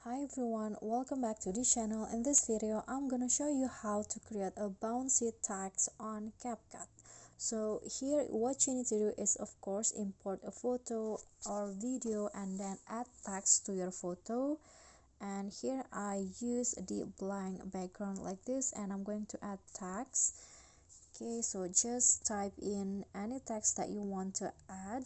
Hi everyone, welcome back to the channel. In this video I'm gonna show you how to create a bouncy text on CapCut. So here what you need to do is of course import a photo or video and then add text to your photo. And here I use the blank background like this, and I'm going to add text. Okay, so just type in any text that you want to add,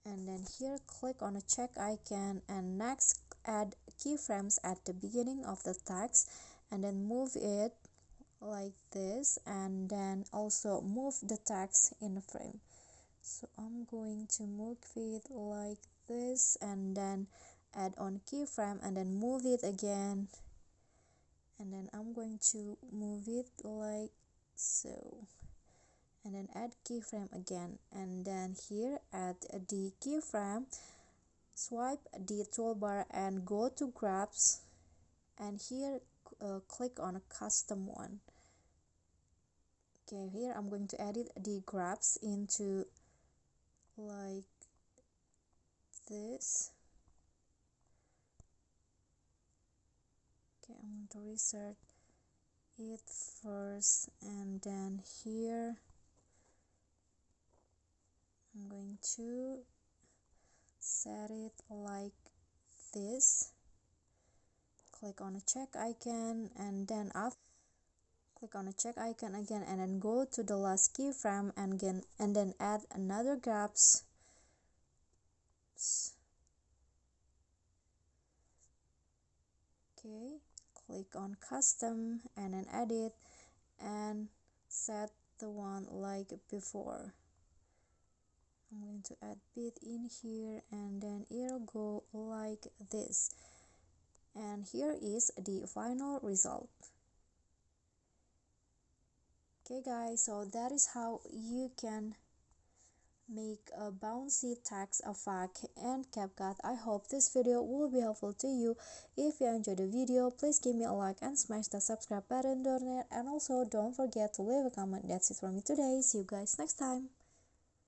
and then here click on a check icon, and next add keyframes at the beginning of the text, and then move it like this, and then also move the text in the frame. So I'm going to move it like this, and then add on keyframe and then move it again, and then I'm going to move it like so, and then add keyframe again, and then here add the keyframe, swipe the toolbar and go to grabs, and here click on a custom one. Okay, here I'm going to edit the grabs into like this. Okay, I'm going to reset it first, and then here I'm going to set it like this. Click on a check icon, and then after click on a check icon again, and then go to the last keyframe and again, and then add another gaps. Okay, click on custom and then edit and set the one like before. I'm going to add bit in here, and then it'll go like this, and here is the final result. Okay guys, so that is how you can make a bouncy text effect in CapCut. I hope this video will be helpful to you. If you enjoyed the video, please give me a like and smash the subscribe button, donate, and also don't forget to leave a comment. That's it from me today. See you guys next time.